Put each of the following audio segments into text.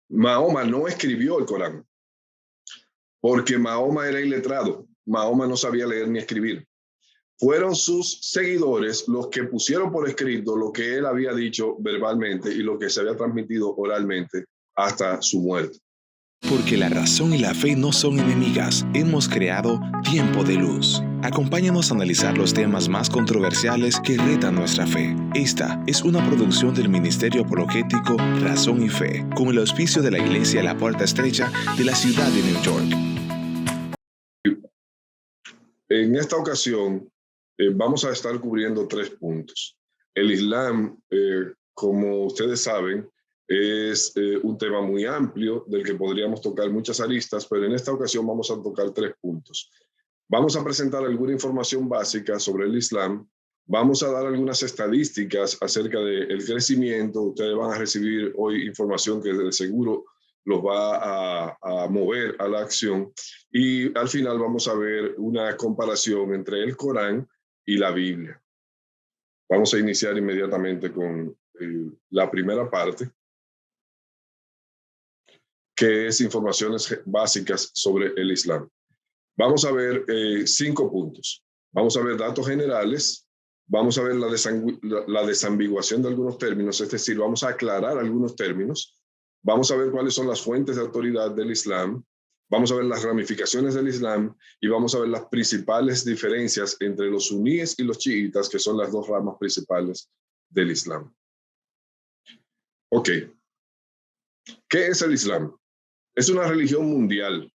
Mahoma no escribió el Corán, porque Mahoma era iletrado. Mahoma no sabía leer ni escribir. Fueron sus seguidores los que pusieron por escrito lo que él había dicho verbalmente y lo que se había transmitido oralmente hasta su muerte. Porque la razón y la fe no son enemigas, hemos creado Tiempo de Luz. Acompáñanos a analizar los temas más controversiales que retan nuestra fe. Esta es una producción del Ministerio Apologético Razón y Fe, con el auspicio de la Iglesia La Puerta Estrecha de la ciudad de New York. En esta ocasión vamos a estar cubriendo 3 puntos. El Islam, como ustedes saben, es un tema muy amplio del que podríamos tocar muchas aristas, pero en esta ocasión vamos a tocar 3 puntos. Vamos a presentar alguna información básica sobre el Islam, vamos a dar algunas estadísticas acerca del crecimiento. Ustedes van a recibir hoy información que de seguro los va a mover a la acción, y al final vamos a ver una comparación entre el Corán y la Biblia. Vamos a iniciar inmediatamente con la primera parte, que es informaciones básicas sobre el Islam. Vamos a ver 5 puntos. Vamos a ver datos generales, vamos a ver la desambiguación de algunos términos, es decir, vamos a aclarar algunos términos. Vamos a ver cuáles son las fuentes de autoridad del Islam, vamos a ver las ramificaciones del Islam y vamos a ver las principales diferencias entre los suníes y los chiitas, que son las 2 ramas principales del Islam. Ok. ¿Qué es el Islam? Es una religión mundial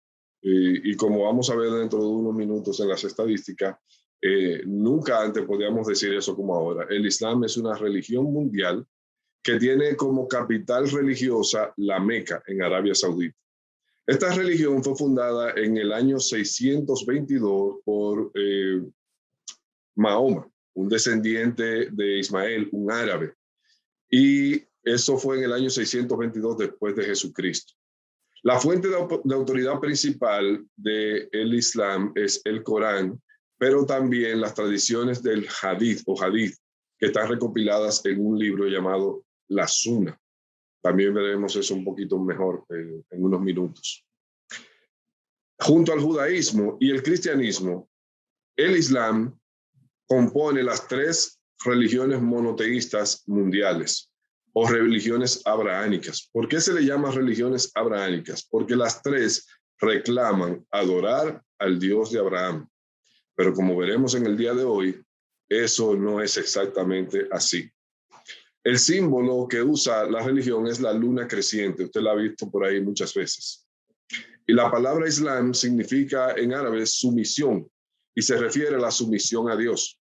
y como vamos a ver dentro de unos minutos en las estadísticas, nunca antes podíamos decir eso como ahora. El Islam es una religión mundial que tiene como capital religiosa la Meca, en Arabia Saudita. Esta religión fue fundada en el año 622 por Mahoma, un descendiente de Ismael, un árabe. Y eso fue en el año 622 después de Jesucristo. La fuente de autoridad principal del Islam es el Corán, pero también las tradiciones del Hadith o Hadith, que están recopiladas en un libro llamado la Sunna. También veremos eso un poquito mejor en unos minutos. Junto al judaísmo y el cristianismo, el Islam compone las 3 religiones monoteístas mundiales o religiones abrahámicas. ¿Por qué se le llama religiones abrahámicas? Porque las 3 reclaman adorar al Dios de Abraham. Pero como veremos en el día de hoy, eso no es exactamente así. El símbolo que usa la religión es la luna creciente. Usted la ha visto por ahí muchas veces. Y la palabra Islam significa en árabe sumisión y se refiere a la sumisión a Dios.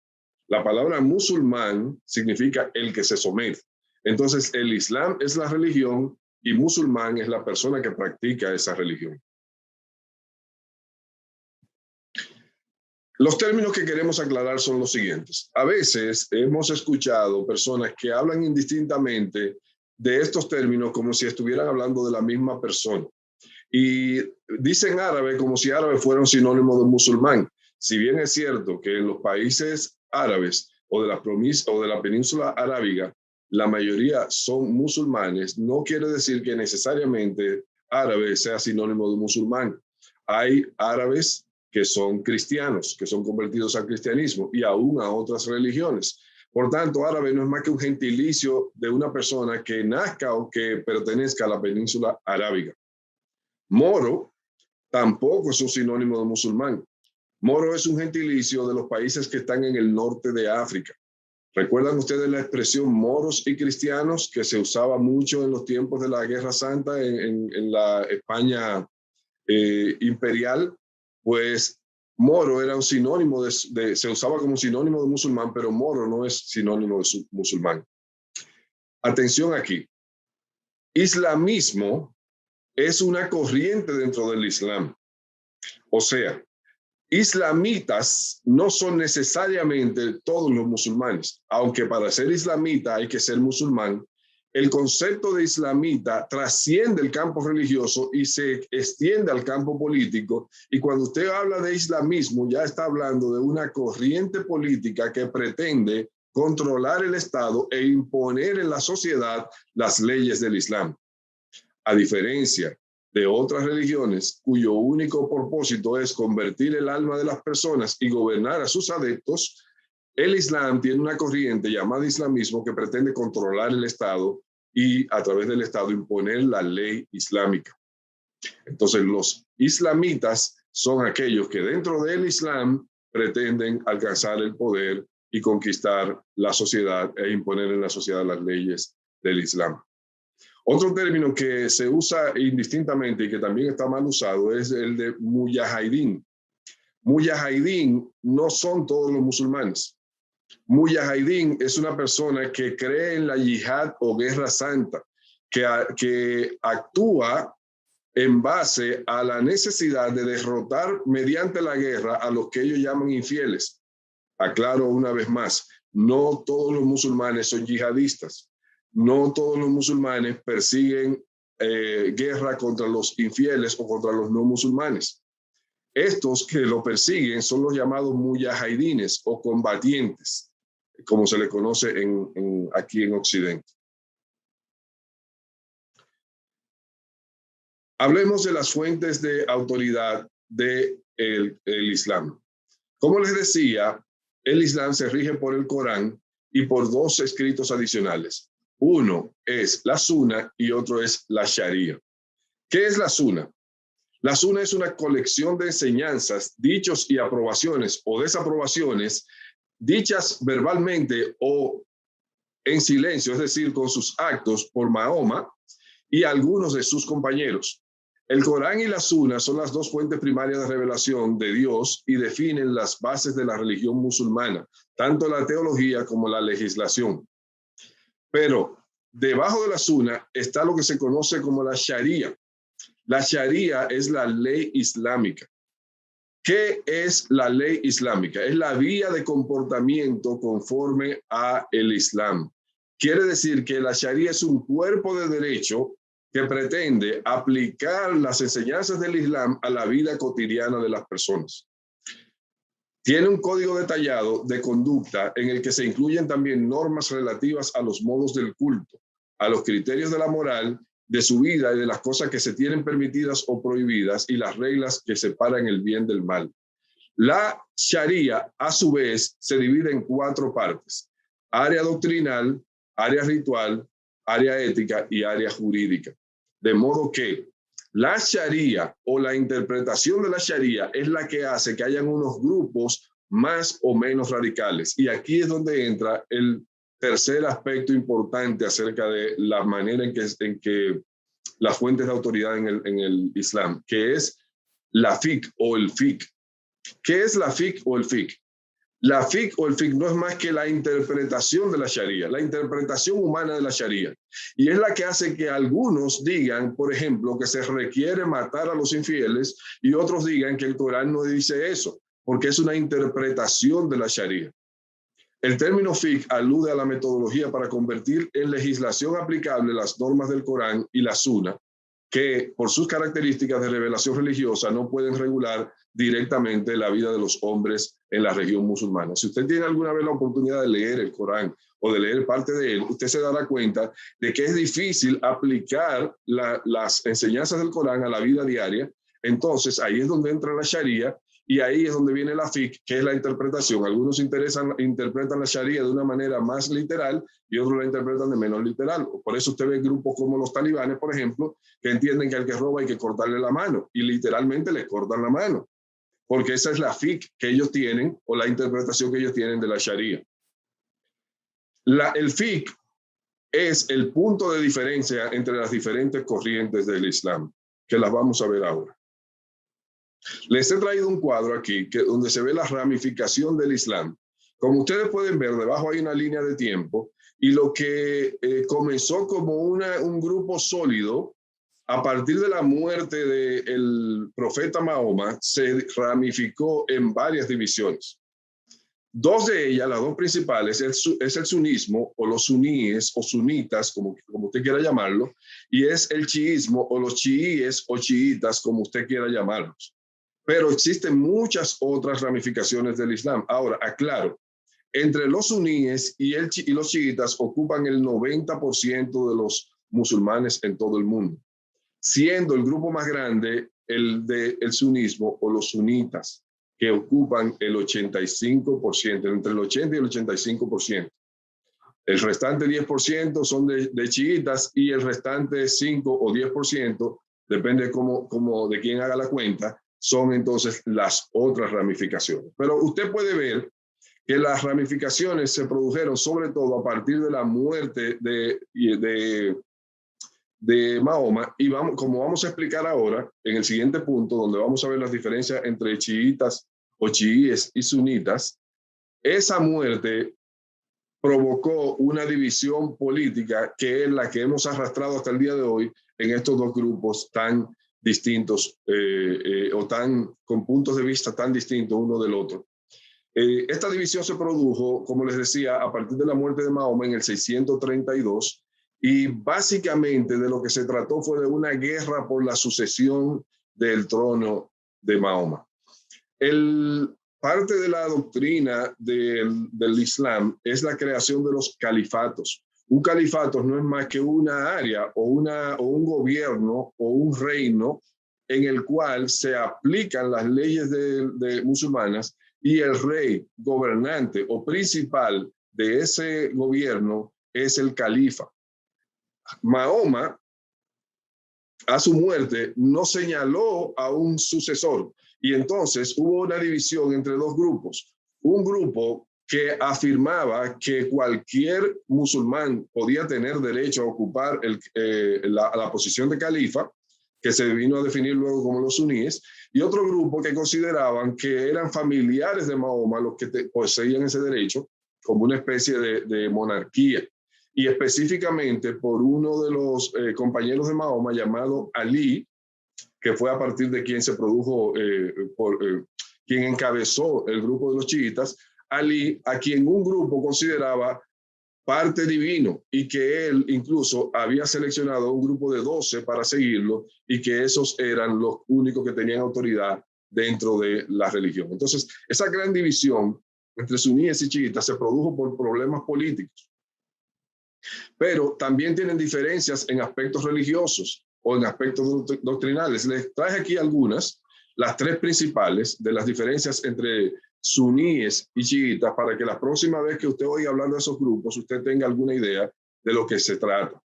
La palabra musulmán significa el que se somete. Entonces, el Islam es la religión y musulmán es la persona que practica esa religión. Los términos que queremos aclarar son los siguientes. A veces hemos escuchado personas que hablan indistintamente de estos términos como si estuvieran hablando de la misma persona. Y dicen árabe como si árabe fuera un sinónimo de musulmán. Si bien es cierto que en los países árabes o de la península arábiga, la mayoría son musulmanes, no quiere decir que necesariamente árabe sea sinónimo de musulmán. Hay árabes que son cristianos, que son convertidos al cristianismo y aún a otras religiones. Por tanto, árabe no es más que un gentilicio de una persona que nazca o que pertenezca a la península arábiga. Moro tampoco es un sinónimo de musulmán. Moro es un gentilicio de los países que están en el norte de África. ¿Recuerdan ustedes la expresión moros y cristianos que se usaba mucho en los tiempos de la Guerra Santa en la España imperial? Pues moro era un sinónimo se usaba como sinónimo de musulmán, pero moro no es sinónimo de musulmán. Atención aquí. Islamismo es una corriente dentro del Islam. O sea, islamitas no son necesariamente todos los musulmanes, aunque para ser islamita hay que ser musulmán. El concepto de islamita trasciende el campo religioso y se extiende al campo político. Y cuando usted habla de islamismo, ya está hablando de una corriente política que pretende controlar el Estado e imponer en la sociedad las leyes del Islam. A diferencia de otras religiones cuyo único propósito es convertir el alma de las personas y gobernar a sus adeptos, el Islam tiene una corriente llamada islamismo que pretende controlar el Estado y a través del Estado imponer la ley islámica. Entonces los islamitas son aquellos que dentro del Islam pretenden alcanzar el poder y conquistar la sociedad e imponer en la sociedad las leyes del Islam. Otro término que se usa indistintamente y que también está mal usado es el de mujahidín. Mujahidín no son todos los musulmanes. Mujahidín es una persona que cree en la yihad o guerra santa, que actúa en base a la necesidad de derrotar mediante la guerra a los que ellos llaman infieles. Aclaro una vez más, no todos los musulmanes son yihadistas. No todos los musulmanes persiguen guerra contra los infieles o contra los no musulmanes. Estos que lo persiguen son los llamados mujahidines o combatientes, como se le conoce aquí en Occidente. Hablemos de las fuentes de autoridad del Islam. Como les decía, el Islam se rige por el Corán y por dos escritos adicionales. Uno es la Sunna y otro es la Sharia. ¿Qué es la Sunna? La Sunna es una colección de enseñanzas, dichos y aprobaciones o desaprobaciones dichas verbalmente o en silencio, es decir, con sus actos por Mahoma y algunos de sus compañeros. El Corán y la Sunna son las dos fuentes primarias de revelación de Dios y definen las bases de la religión musulmana, tanto la teología como la legislación. Pero debajo de la Sunna está lo que se conoce como la Sharia. La Sharia es la ley islámica. ¿Qué es la ley islámica? Es la vía de comportamiento conforme a el Islam. Quiere decir que la Sharia es un cuerpo de derecho que pretende aplicar las enseñanzas del Islam a la vida cotidiana de las personas. Tiene un código detallado de conducta en el que se incluyen también normas relativas a los modos del culto, a los criterios de la moral, de su vida y de las cosas que se tienen permitidas o prohibidas y las reglas que separan el bien del mal. La Sharia, a su vez, se divide en 4 partes: área doctrinal, área ritual, área ética y área jurídica. De modo que la Sharia o la interpretación de la Sharia es la que hace que hayan unos grupos más o menos radicales. Y aquí es donde entra el tercer aspecto importante acerca de la manera en que las fuentes de autoridad en el Islam, que es la fiqh o el fiqh. ¿Qué es la fiqh o el fiqh? La fiqh o el fiqh no es más que la interpretación de la Sharia, la interpretación humana de la Sharia. Y es la que hace que algunos digan, por ejemplo, que se requiere matar a los infieles y otros digan que el Corán no dice eso, porque es una interpretación de la Sharia. El término fiqh alude a la metodología para convertir en legislación aplicable las normas del Corán y la Sunna, que por sus características de revelación religiosa no pueden regular directamente la vida de los hombres en la región musulmana. Si usted tiene alguna vez la oportunidad de leer el Corán o de leer parte de él, usted se dará cuenta de que es difícil aplicar las enseñanzas del Corán a la vida diaria. Entonces ahí es donde entra la Sharia y ahí es donde viene la fiqh, que es la interpretación. Algunos interpretan la Sharia de una manera más literal y otros la interpretan de menos literal. Por eso usted ve grupos como los talibanes, por ejemplo, que entienden que al que roba hay que cortarle la mano y literalmente le cortan la mano, porque esa es la fiqh que ellos tienen o la interpretación que ellos tienen de la Sharia. El fiqh es el punto de diferencia entre las diferentes corrientes del Islam, que las vamos a ver ahora. Les he traído un cuadro aquí donde se ve la ramificación del Islam. Como ustedes pueden ver, debajo hay una línea de tiempo y lo que comenzó como un grupo sólido a partir de la muerte del profeta Mahoma se ramificó en varias divisiones. 2 de ellas, las 2 principales, es el sunismo o los suníes o sunitas, como usted quiera llamarlo, y es el chiismo o los chiíes o chiitas, como usted quiera llamarlos. Pero existen muchas otras ramificaciones del Islam. Ahora, aclaro, entre los suníes y los chiitas ocupan el 90% de los musulmanes en todo el mundo. siendo el grupo más grande el sunismo o los sunitas, que ocupan el 85%, entre el 80 y el 85%. El restante 10% son de chiitas y el restante 5 o 10%, depende de quién haga la cuenta, son entonces las otras ramificaciones. Pero usted puede ver que las ramificaciones se produjeron sobre todo a partir de la muerte de Mahoma, y como vamos a explicar ahora en el siguiente punto, donde vamos a ver las diferencias entre chiitas o chiíes y sunitas, esa muerte provocó una división política que es la que hemos arrastrado hasta el día de hoy en estos dos grupos tan distintos con puntos de vista tan distintos uno del otro. Esta división se produjo, como les decía, a partir de la muerte de Mahoma en el 632, y básicamente de lo que se trató fue de una guerra por la sucesión del trono de Mahoma. Parte de la doctrina del Islam es la creación de los califatos. Un califato no es más que una área o un gobierno o un reino en el cual se aplican las leyes de musulmanas, y el rey gobernante o principal de ese gobierno es el califa. Mahoma, a su muerte, no señaló a un sucesor, y entonces hubo una división entre dos grupos. Un grupo que afirmaba que cualquier musulmán podía tener derecho a ocupar la posición de califa, que se vino a definir luego como los suníes, y otro grupo que consideraban que eran familiares de Mahoma los que poseían ese derecho como una especie de monarquía, y específicamente por uno de los compañeros de Mahoma llamado Ali, que fue a partir de quien se produjo, quien encabezó el grupo de los chiitas, Ali, a quien un grupo consideraba parte divino, y que él incluso había seleccionado un grupo de 12 para seguirlo, y que esos eran los únicos que tenían autoridad dentro de la religión. Entonces, esa gran división entre suníes y chiitas se produjo por problemas políticos, pero también tienen diferencias en aspectos religiosos o en aspectos doctrinales. Les traje aquí algunas, las tres principales de las diferencias entre suníes y chiitas, para que la próxima vez que usted oiga hablar de esos grupos, usted tenga alguna idea de lo que se trata.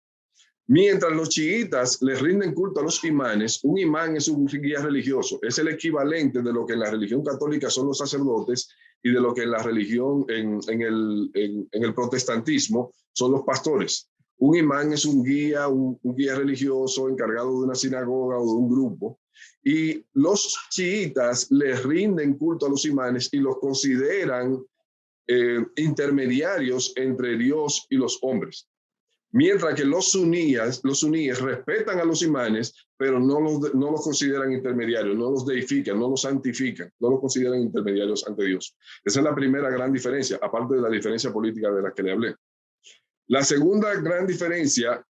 Mientras los chiitas les rinden culto a los imanes, un imán es un guía religioso, es el equivalente de lo que en la religión católica son los sacerdotes y de lo que en la religión, en el protestantismo, son los pastores. Un imán es un guía religioso encargado de una sinagoga o de un grupo, y los chiitas les rinden culto a los imanes y los consideran intermediarios entre Dios y los hombres. Mientras que los suníes respetan a los imanes, pero no los consideran intermediarios, no los deifican, no los santifican, no los consideran intermediarios ante Dios. Esa es la primera gran diferencia, aparte de la diferencia política de la que le hablé. La segunda gran diferencia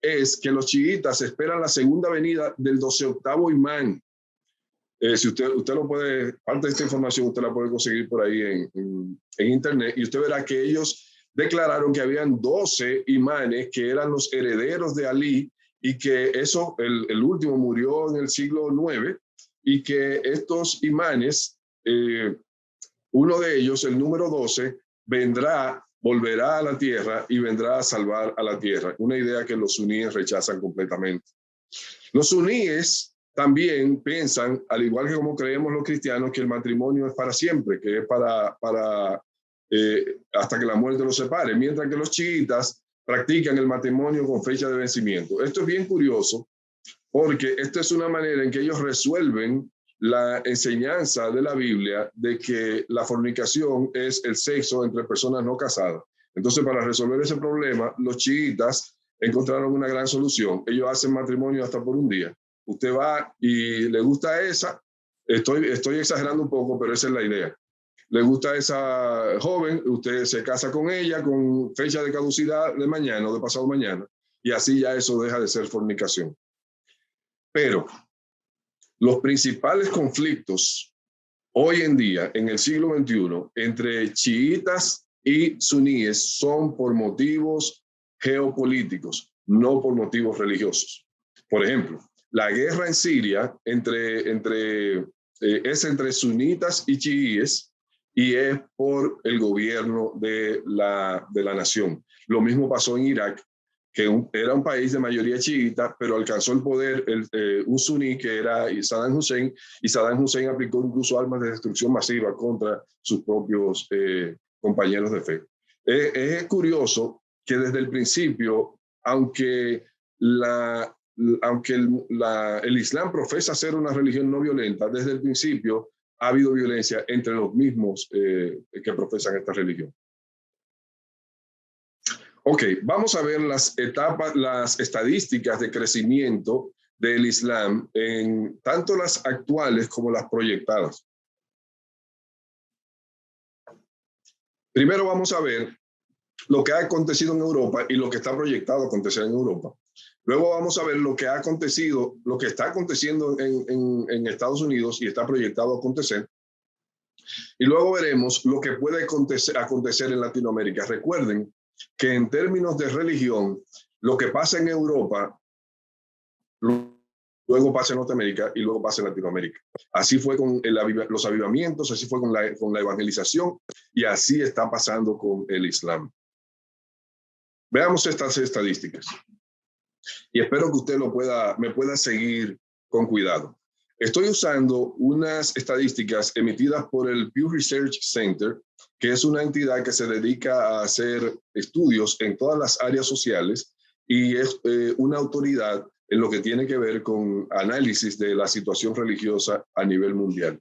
es que los chiitas esperan la segunda venida del 12º imán. Si usted lo puede, parte de esta información usted la puede conseguir por ahí en internet, y usted verá que ellos declararon que habían 12 imanes que eran los herederos de Ali, y que el último murió en el siglo IX, y que estos imanes, uno de ellos, el número 12, volverá a la tierra y vendrá a salvar a la tierra. Una idea que los suníes rechazan completamente. Los suníes también piensan, al igual que como creemos los cristianos, que el matrimonio es para siempre, que es hasta que la muerte los separe, mientras que los chiitas practican el matrimonio con fecha de vencimiento. Esto es bien curioso, porque esta es una manera en que ellos resuelven la enseñanza de la Biblia de que la fornicación es el sexo entre personas no casadas. Entonces, para resolver ese problema, los chiitas encontraron una gran solución. Ellos hacen matrimonio hasta por un día. Usted va y le gusta esa, estoy exagerando un poco, pero esa es la idea. Le gusta esa joven, usted se casa con ella con fecha de caducidad de mañana o de pasado mañana, y así ya eso deja de ser fornicación. Pero los principales conflictos hoy en día, en el siglo XXI, entre chiitas y suníes son por motivos geopolíticos, no por motivos religiosos. Por ejemplo, la guerra en Siria es entre sunitas y chiíes y es por el gobierno de la nación. Lo mismo pasó en Irak, que era un país de mayoría chiita, pero alcanzó el poder un suní que era Saddam Hussein, y Saddam Hussein aplicó incluso armas de destrucción masiva contra sus propios compañeros de fe. Es curioso que desde el principio, aunque el Islam profesa ser una religión no violenta, desde el principio ha habido violencia entre los mismos que profesan esta religión. Ok, vamos a ver las estadísticas de crecimiento del Islam, en tanto las actuales como las proyectadas. Primero vamos a ver lo que ha acontecido en Europa y lo que está proyectado a acontecer en Europa. Luego vamos a ver lo que ha acontecido, lo que está aconteciendo en Estados Unidos y está proyectado a acontecer. Y luego veremos lo que puede acontecer en Latinoamérica. Recuerden que en términos de religión, lo que pasa en Europa, luego pasa en Norteamérica y luego pasa en Latinoamérica. Así fue con los avivamientos, así fue con la evangelización y así está pasando con el Islam. Veamos estas estadísticas. Y espero que usted me pueda seguir con cuidado. Estoy usando unas estadísticas emitidas por el Pew Research Center, que es una entidad que se dedica a hacer estudios en todas las áreas sociales y es una autoridad en lo que tiene que ver con análisis de la situación religiosa a nivel mundial.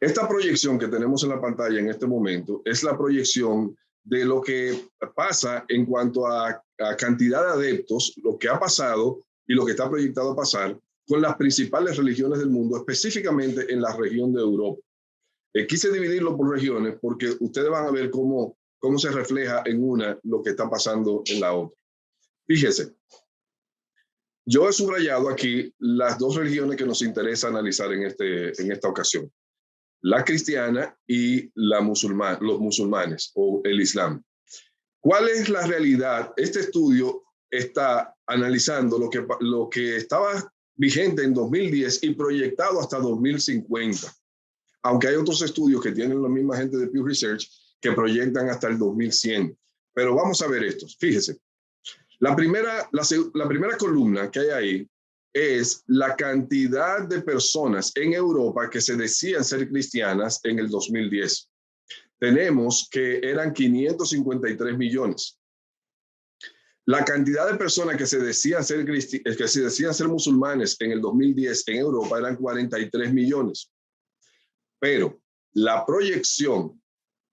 Esta proyección que tenemos en la pantalla en este momento es la proyección de lo que pasa en cuanto a cantidad de adeptos, lo que ha pasado y lo que está proyectado a pasar con las principales religiones del mundo, específicamente en la región de Europa. Quise dividirlo por regiones porque ustedes van a ver cómo se refleja en una lo que está pasando en la otra. Fíjese, yo he subrayado aquí las dos religiones que nos interesa analizar en esta ocasión: la cristiana y los musulmanes o el Islam. ¿Cuál es la realidad? Este estudio está analizando lo que estaba vigente en 2010 y proyectado hasta 2050. Aunque hay otros estudios que tienen la misma gente de Pew Research que proyectan hasta el 2100. Pero vamos a ver estos. Fíjese, la primera columna que hay ahí es la cantidad de personas en Europa que se decían ser cristianas en el 2010. Tenemos que eran 553 millones. La cantidad de personas que se decían ser musulmanes en el 2010 en Europa eran 43 millones. Pero la proyección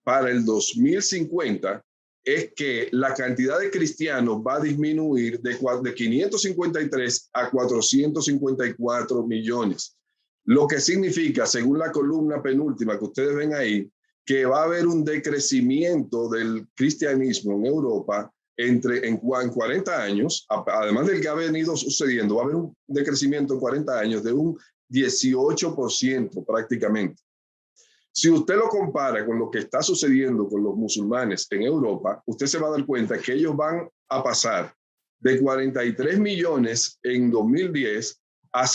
para el 2050 es que la cantidad de cristianos va a disminuir de 553 a 454 millones. Lo que significa, según la columna penúltima que ustedes ven ahí, que va a haber un decrecimiento del cristianismo en Europa en 40 años, además del que ha venido sucediendo, va a haber un decrecimiento en 40 años de un 18% prácticamente. Si usted lo compara con lo que está sucediendo con los musulmanes en Europa, usted se va a dar cuenta que ellos van a pasar de 43 millones en 2010 a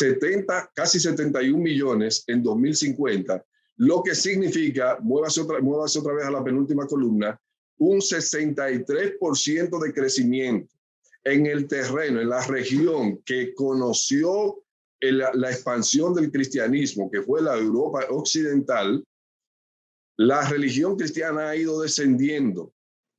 casi 71 millones en 2050, lo que significa, muévase otra vez a la penúltima columna, un 63% de crecimiento en el terreno, en la región que conoció la expansión del cristianismo, que fue la Europa occidental. La religión cristiana ha ido descendiendo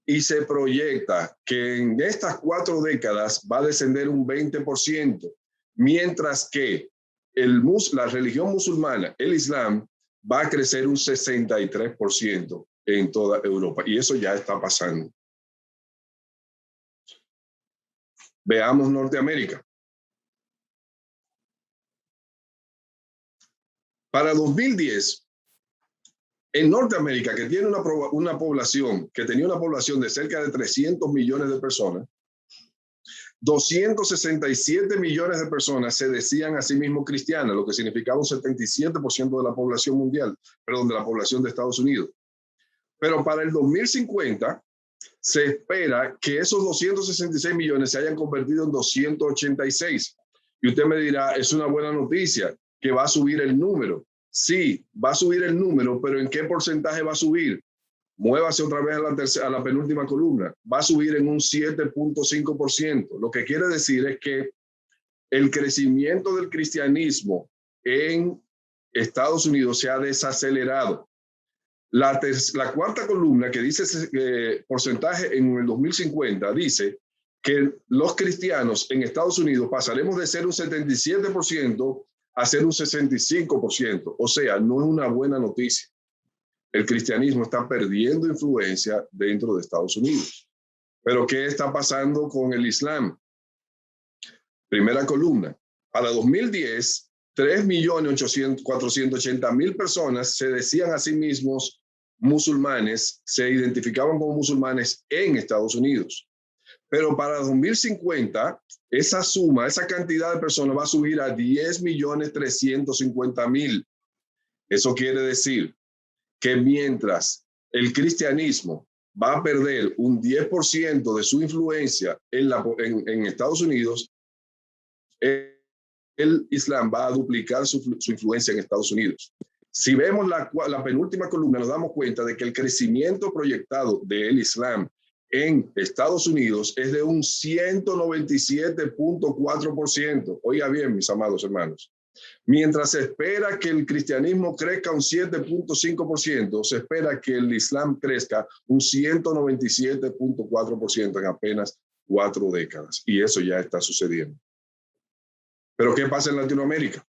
y se proyecta que en estas 4 décadas va a descender un 20%, mientras que la religión musulmana, el Islam, va a crecer un 63% en toda Europa. Y eso ya está pasando. Veamos Norteamérica. Para 2010, en Norteamérica, que tiene una población, que tenía una población de cerca de 300 millones de personas, 267 millones de personas se decían a sí mismos cristianas, lo que significaba un 77% de la población mundial, perdón, de la población de Estados Unidos. Pero para el 2050 se espera que esos 266 millones se hayan convertido en 286. Y usted me dirá, es una buena noticia que va a subir el número. Sí, va a subir el número, pero ¿en qué porcentaje va a subir? Muévase otra vez a la penúltima columna. Va a subir en un 7.5%. Lo que quiere decir es que el crecimiento del cristianismo en Estados Unidos se ha desacelerado. La cuarta columna, que dice porcentaje en el 2050, dice que los cristianos en Estados Unidos pasaremos de ser un 77% a ser un 65%. O sea, no es una buena noticia. El cristianismo está perdiendo influencia dentro de Estados Unidos. Pero ¿qué está pasando con el Islam? Primera columna. Para 2010, 3.480.000 personas se decían a sí mismos musulmanes, se identificaban como musulmanes en Estados Unidos. Pero para 2050, esa suma, esa cantidad de personas va a subir a 10.350.000. Eso quiere decir que mientras el cristianismo va a perder un 10% de su influencia en Estados Unidos, el Islam va a duplicar su influencia en Estados Unidos. Si vemos la penúltima columna, nos damos cuenta de que el crecimiento proyectado del Islam en Estados Unidos es de un 197.4%. Oiga bien, mis amados hermanos. Mientras se espera que el cristianismo crezca un 7.5%, se espera que el Islam crezca un 197.4% en apenas 4 décadas. Y eso ya está sucediendo. Pero ¿qué pasa en Latinoamérica?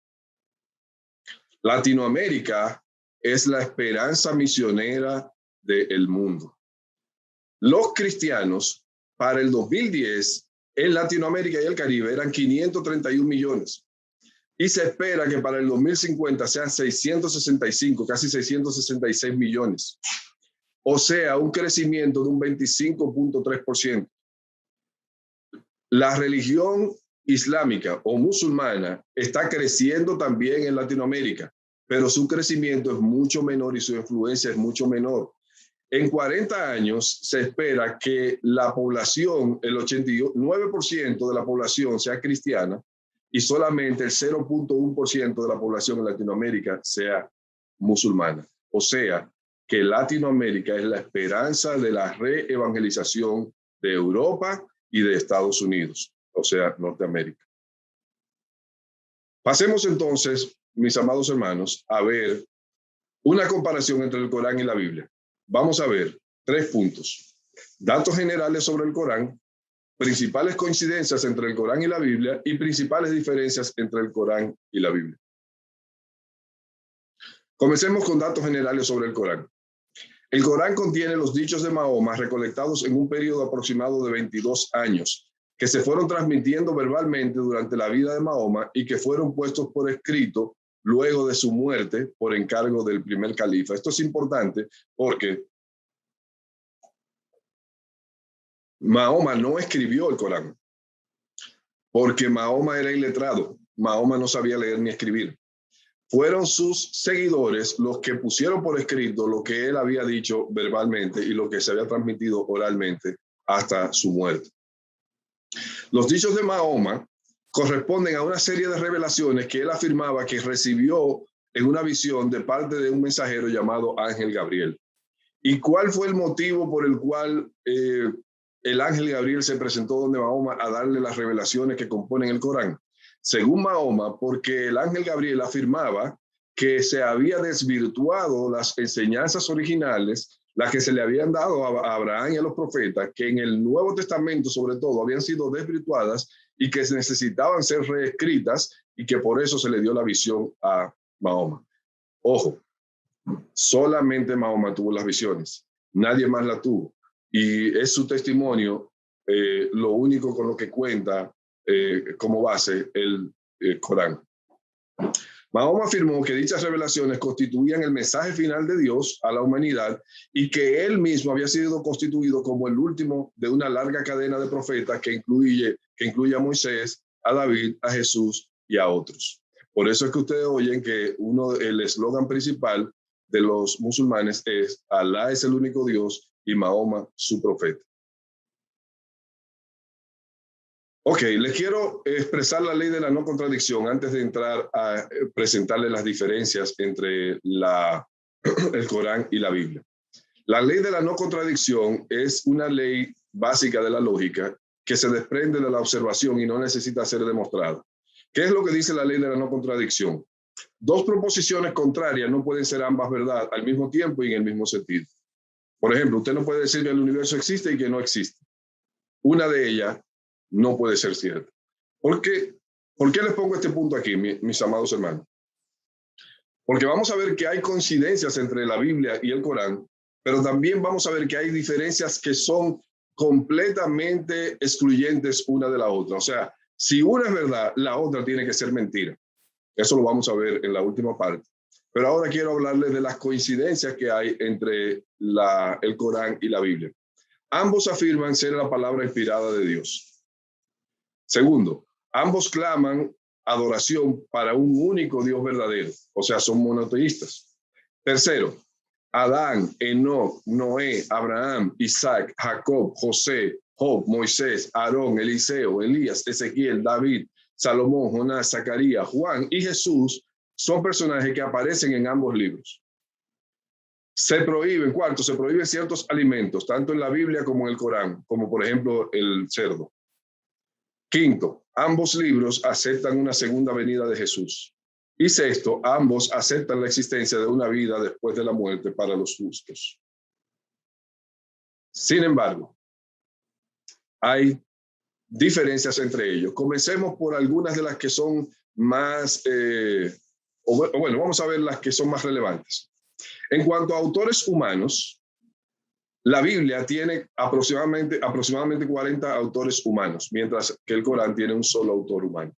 Latinoamérica es la esperanza misionera del mundo. Los cristianos para el 2010 en Latinoamérica y el Caribe eran 531 millones. Y se espera que para el 2050 sean 665, casi 666 millones. O sea, un crecimiento de un 25.3%. La religión islámica o musulmana está creciendo también en Latinoamérica, pero su crecimiento es mucho menor y su influencia es mucho menor. En 40 años se espera que la población, el 89% de la población sea cristiana y solamente el 0.1% de la población en Latinoamérica sea musulmana. O sea, que Latinoamérica es la esperanza de la reevangelización de Europa y de Estados Unidos, o sea, Norteamérica. Pasemos entonces, mis amados hermanos, a ver una comparación entre el Corán y la Biblia. Vamos a ver 3 puntos. Datos generales sobre el Corán, principales coincidencias entre el Corán y la Biblia y principales diferencias entre el Corán y la Biblia. Comencemos con datos generales sobre el Corán. El Corán contiene los dichos de Mahoma recolectados en un periodo aproximado de 22 años, que se fueron transmitiendo verbalmente durante la vida de Mahoma y que fueron puestos por escrito luego de su muerte por encargo del primer califa. Esto es importante porque Mahoma no escribió el Corán, porque Mahoma era iletrado. Mahoma no sabía leer ni escribir. Fueron sus seguidores los que pusieron por escrito lo que él había dicho verbalmente y lo que se había transmitido oralmente hasta su muerte. Los dichos de Mahoma corresponden a una serie de revelaciones que él afirmaba que recibió en una visión de parte de un mensajero llamado Ángel Gabriel. ¿Y cuál fue el motivo por el cual el Ángel Gabriel se presentó donde Mahoma a darle las revelaciones que componen el Corán? Según Mahoma, porque el Ángel Gabriel afirmaba que se había desvirtuado las enseñanzas originales, las que se le habían dado a Abraham y a los profetas, que en el Nuevo Testamento sobre todo habían sido desvirtuadas y que necesitaban ser reescritas y que por eso se le dio la visión a Mahoma. Ojo, solamente Mahoma tuvo las visiones, nadie más la tuvo. Y es su testimonio lo único con lo que cuenta como base el Corán. Mahoma afirmó que dichas revelaciones constituían el mensaje final de Dios a la humanidad y que él mismo había sido constituido como el último de una larga cadena de profetas que incluye a Moisés, a David, a Jesús y a otros. Por eso es que ustedes oyen que el eslogan principal de los musulmanes es Alá es el único Dios y Mahoma su profeta. Ok, les quiero expresar la ley de la no contradicción antes de entrar a presentarles las diferencias entre el Corán y la Biblia. La ley de la no contradicción es una ley básica de la lógica que se desprende de la observación y no necesita ser demostrada. ¿Qué es lo que dice la ley de la no contradicción? Dos proposiciones contrarias no pueden ser ambas verdad al mismo tiempo y en el mismo sentido. Por ejemplo, usted no puede decir que el universo existe y que no existe. Una de ellas no puede ser cierta. ¿Por qué les pongo este punto aquí, mis amados hermanos? Porque vamos a ver que hay coincidencias entre la Biblia y el Corán, pero también vamos a ver que hay diferencias que son completamente excluyentes una de la otra. O sea, si una es verdad, la otra tiene que ser mentira. Eso lo vamos a ver en la última parte. Pero ahora quiero hablarles de las coincidencias que hay entre el Corán y la Biblia. Ambos afirman ser la palabra inspirada de Dios. Segundo, ambos claman adoración para un único Dios verdadero, o sea, son monoteístas. Tercero, Adán, Enoc, Noé, Abraham, Isaac, Jacob, José, Job, Moisés, Aarón, Eliseo, Elías, Ezequiel, David, Salomón, Jonás, Zacarías, Juan y Jesús son personajes que aparecen en ambos libros. Cuarto, se prohíben ciertos alimentos, tanto en la Biblia como en el Corán, como por ejemplo el cerdo. Quinto, ambos libros aceptan una segunda venida de Jesús. Y sexto, ambos aceptan la existencia de una vida después de la muerte para los justos. Sin embargo, hay diferencias entre ellos. Comencemos por algunas de las que son más, vamos a ver las que son más relevantes. En cuanto a autores humanos, la Biblia tiene aproximadamente 40 autores humanos, mientras que el Corán tiene un solo autor humano.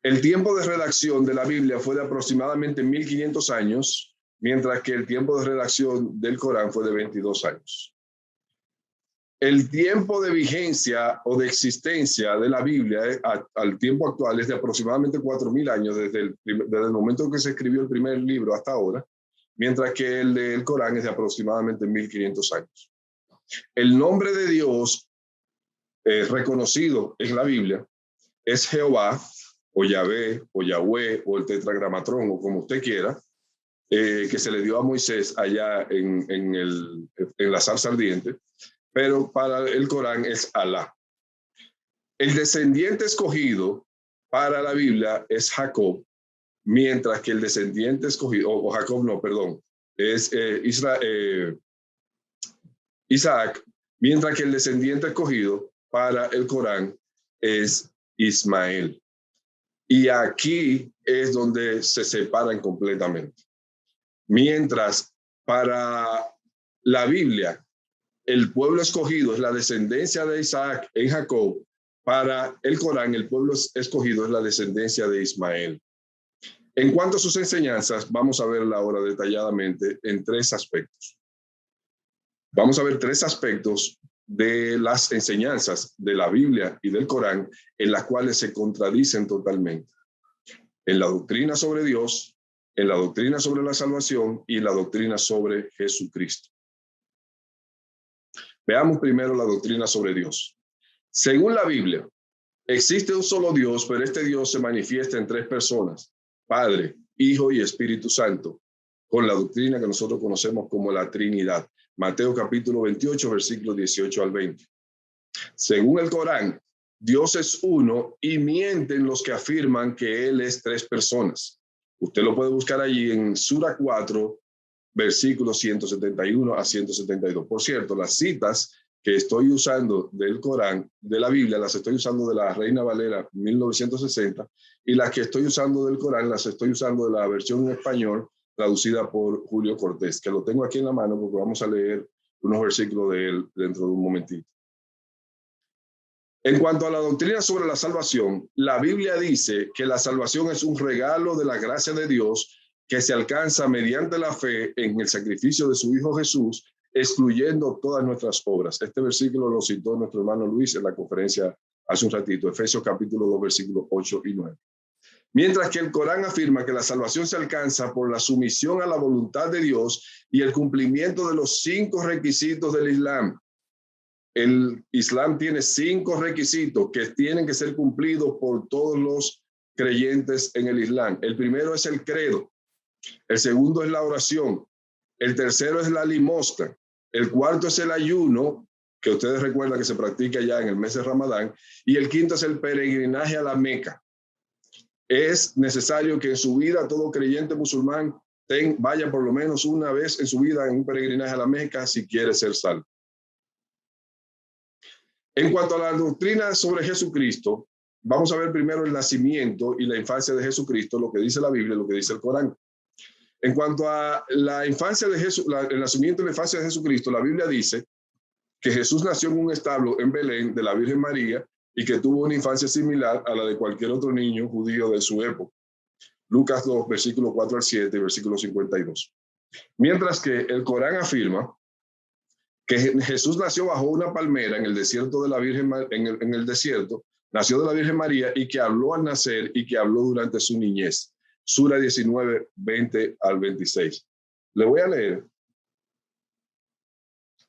El tiempo de redacción de la Biblia fue de aproximadamente 1500 años, mientras que el tiempo de redacción del Corán fue de 22 años. El tiempo de vigencia o de existencia de la Biblia al tiempo actual es de aproximadamente 4000 años desde el momento en que se escribió el primer libro hasta ahora, mientras que el del Corán es de aproximadamente 1500 años. El nombre de Dios reconocido en la Biblia es Jehová, o Yahvé, o Yahweh, o el tetragramatrón, o como usted quiera, que se le dio a Moisés allá en la zarza ardiente, pero para el Corán es Alá. El descendiente escogido para la Biblia es Jacob, mientras que el descendiente escogido, es Isaac, mientras que el descendiente escogido para el Corán es Ismael. Y aquí es donde se separan completamente. Mientras para la Biblia, el pueblo escogido es la descendencia de Isaac en Jacob, para el Corán, el pueblo escogido es la descendencia de Ismael. En cuanto a sus enseñanzas, vamos a verla ahora detalladamente en tres aspectos. Vamos a ver tres aspectos de las enseñanzas de la Biblia y del Corán en las cuales se contradicen totalmente. En la doctrina sobre Dios, en la doctrina sobre la salvación y en la doctrina sobre Jesucristo. Veamos primero la doctrina sobre Dios. Según la Biblia, existe un solo Dios, pero este Dios se manifiesta en tres personas: Padre, Hijo y Espíritu Santo, con la doctrina que nosotros conocemos como la Trinidad. Mateo capítulo 28, versículos 18 al 20. Según el Corán, Dios es uno y mienten los que afirman que Él es tres personas. Usted lo puede buscar allí en Sura 4, versículos 171 a 172. Por cierto, las citas que estoy usando del Corán, de la Biblia, las estoy usando de la Reina Valera 1960, y las que estoy usando del Corán las estoy usando de la versión en español traducida por Julio Cortés, que lo tengo aquí en la mano porque vamos a leer unos versículos de él dentro de un momentito. En cuanto a la doctrina sobre la salvación, la Biblia dice que la salvación es un regalo de la gracia de Dios que se alcanza mediante la fe en el sacrificio de su Hijo Jesús, excluyendo todas nuestras obras. Este versículo lo citó nuestro hermano Luis en la conferencia hace un ratito, Efesios capítulo 2, versículos 8 y 9. Mientras que el Corán afirma que la salvación se alcanza por la sumisión a la voluntad de Dios y el cumplimiento de los 5 requisitos del Islam. el Islam tiene 5 requisitos que tienen que ser cumplidos por todos los creyentes en el Islam. El primero es el credo. El segundo es la oración. El tercero es la limosna. El cuarto es el ayuno, que ustedes recuerdan que se practica ya en el mes de Ramadán. Y el quinto es el peregrinaje a la Meca. Es necesario que en su vida todo creyente musulmán vaya por lo menos una vez en su vida en un peregrinaje a la Meca si quiere ser salvo. En cuanto a la doctrina sobre Jesucristo, vamos a ver primero el nacimiento y la infancia de Jesucristo, lo que dice la Biblia, lo que dice el Corán. En cuanto a la infancia de Jesús, el nacimiento y la infancia de Jesucristo, la Biblia dice que Jesús nació en un establo en Belén de la Virgen María y que tuvo una infancia similar a la de cualquier otro niño judío de su época. Lucas 2, versículo 4 al 7, versículo 52. Mientras que el Corán afirma que Jesús nació bajo una palmera en el desierto de la Virgen, en el desierto, nació de la Virgen María y que habló al nacer y que habló durante su niñez. Sura 19, 20 al 26. Le voy a leer,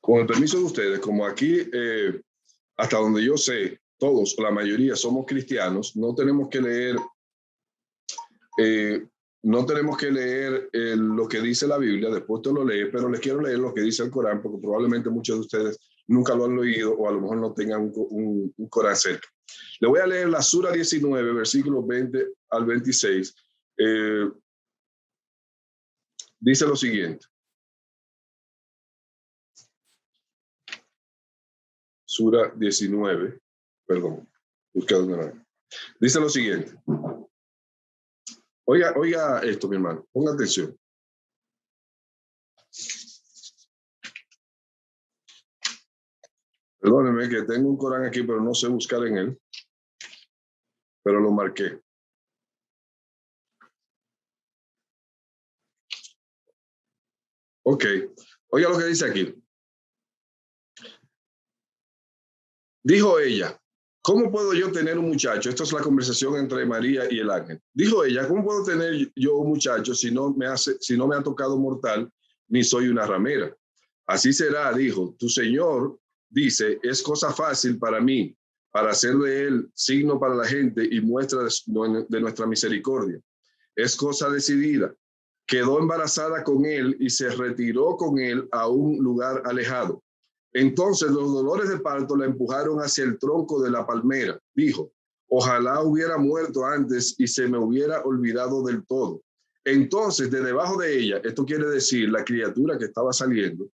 con el permiso de ustedes, como aquí, hasta donde yo sé, todos, la mayoría somos cristianos, no tenemos que leer lo que dice la Biblia, después usted lo lee, pero les quiero leer lo que dice el Corán, porque probablemente muchos de ustedes nunca lo han leído o a lo mejor no tengan un Corán cerca. Le voy a leer la Sura 19, versículos 20 al 26. Dice lo siguiente. Sura 19, perdón, dice lo siguiente. Oiga esto, mi hermano, ponga atención. Perdóneme que tengo un Corán aquí, pero no sé buscar en él, pero lo marqué. Ok, oiga lo que dice aquí. Dijo ella, ¿cómo puedo yo tener un muchacho? Esto es la conversación entre María y el ángel. Dijo ella, ¿cómo puedo tener yo un muchacho si no me ha tocado mortal, ni soy una ramera? Así será, dijo, tu Señor dice, es cosa fácil para mí, para hacer de él signo para la gente y muestra de nuestra misericordia. Es cosa decidida. Quedó embarazada con él y se retiró con él a un lugar alejado. Entonces los dolores de parto la empujaron hacia el tronco de la palmera. Dijo, ojalá hubiera muerto antes y se me hubiera olvidado del todo. Entonces, de debajo de ella, esto quiere decir la criatura que estaba saliendo,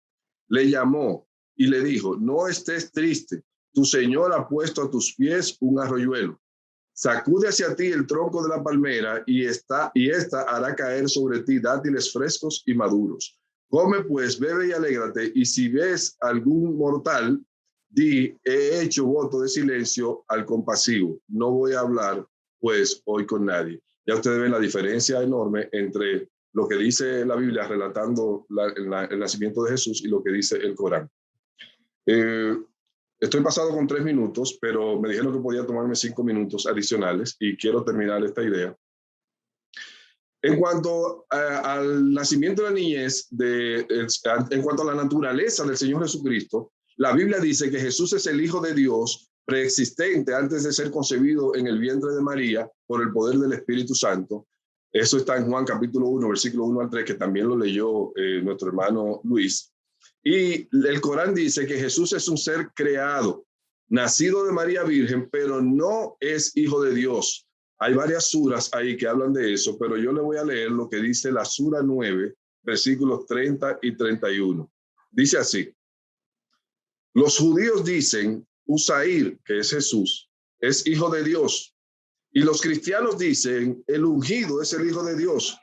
le llamó y le dijo, no estés triste, tu Señor ha puesto a tus pies un arroyuelo. Sacude hacia ti el tronco de la palmera y esta hará caer sobre ti dátiles frescos y maduros. Come pues, bebe y alégrate, y si ves algún mortal, di, he hecho voto de silencio al compasivo. No voy a hablar, pues, hoy con nadie. Ya ustedes ven la diferencia enorme entre lo que dice la Biblia relatando el nacimiento de Jesús y lo que dice el Corán. Estoy pasado con 3 minutos, pero me dijeron que podía tomarme 5 minutos adicionales y quiero terminar esta idea. En cuanto al nacimiento de la niñez, en cuanto a la naturaleza del Señor Jesucristo, la Biblia dice que Jesús es el Hijo de Dios preexistente antes de ser concebido en el vientre de María por el poder del Espíritu Santo. Eso está en Juan capítulo 1, versículo 1 al 3, que también lo leyó nuestro hermano Luis. Y el Corán dice que Jesús es un ser creado, nacido de María Virgen, pero no es hijo de Dios. Hay varias suras ahí que hablan de eso, pero yo le voy a leer lo que dice la sura 9, versículos 30 y 31. Dice así, los judíos dicen, Uzair, que es Jesús, es hijo de Dios. Y los cristianos dicen, el ungido es el hijo de Dios.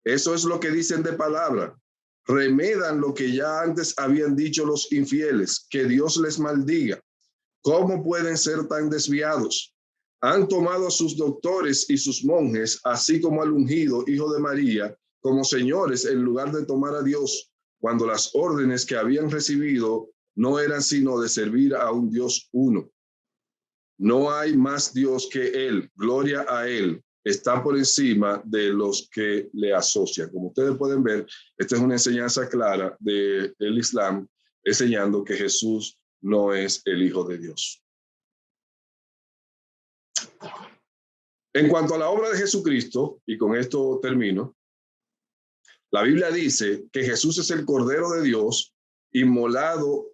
Eso es lo que dicen de palabra. Remedan lo que ya antes habían dicho los infieles, que Dios les maldiga. ¿Cómo pueden ser tan desviados? Han tomado a sus doctores y sus monjes, así como al ungido, hijo de María, como señores en lugar de tomar a Dios, cuando las órdenes que habían recibido no eran sino de servir a un Dios uno. No hay más Dios que Él, gloria a Él, está por encima de los que le asocian. Como ustedes pueden ver, esta es una enseñanza clara del Islam, enseñando que Jesús no es el Hijo de Dios. En cuanto a la obra de Jesucristo, y con esto termino, la Biblia dice que Jesús es el Cordero de Dios inmolado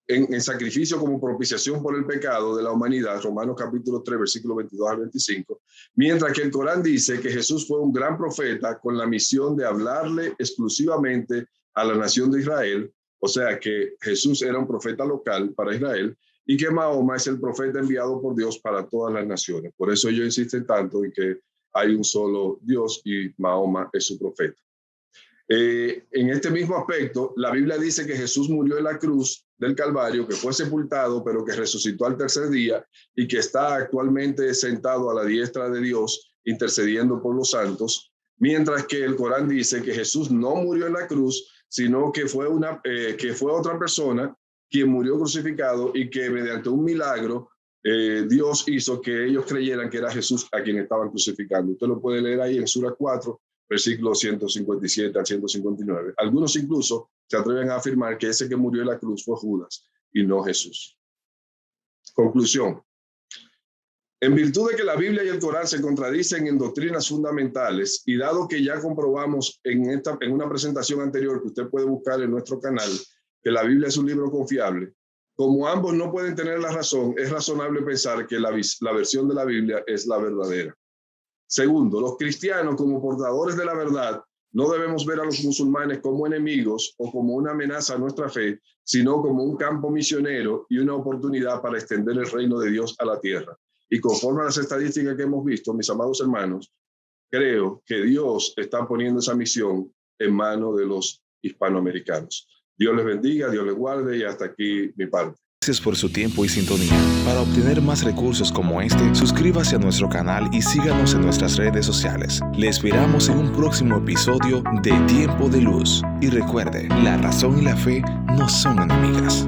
en sacrificio como propiciación por el pecado de la humanidad, Romanos capítulo 3, versículos 22 al 25, mientras que el Corán dice que Jesús fue un gran profeta con la misión de hablarle exclusivamente a la nación de Israel, o sea que Jesús era un profeta local para Israel, y que Mahoma es el profeta enviado por Dios para todas las naciones. Por eso ellos insisten tanto en que hay un solo Dios y Mahoma es su profeta. En este mismo aspecto, la Biblia dice que Jesús murió en la cruz del Calvario, que fue sepultado, pero que resucitó al tercer día y que está actualmente sentado a la diestra de Dios, intercediendo por los santos, mientras que el Corán dice que Jesús no murió en la cruz, sino que fue otra persona quien murió crucificado y que mediante un milagro Dios hizo que ellos creyeran que era Jesús a quien estaban crucificando. Usted lo puede leer ahí en Sura 4, versículos 157 al 159. Algunos incluso se atreven a afirmar que ese que murió en la cruz fue Judas y no Jesús. Conclusión. En virtud de que la Biblia y el Corán se contradicen en doctrinas fundamentales y dado que ya comprobamos en una presentación anterior que usted puede buscar en nuestro canal que la Biblia es un libro confiable, como ambos no pueden tener la razón, es razonable pensar que la versión de la Biblia es la verdadera. Segundo, los cristianos como portadores de la verdad no debemos ver a los musulmanes como enemigos o como una amenaza a nuestra fe, sino como un campo misionero y una oportunidad para extender el reino de Dios a la tierra. Y conforme a las estadísticas que hemos visto, mis amados hermanos, creo que Dios está poniendo esa misión en manos de los hispanoamericanos. Dios les bendiga, Dios les guarde y hasta aquí mi parte. Gracias por su tiempo y sintonía. Para obtener más recursos como este, suscríbase a nuestro canal y síganos en nuestras redes sociales. Le esperamos en un próximo episodio de Tiempo de Luz. Y recuerde, la razón y la fe no son enemigas.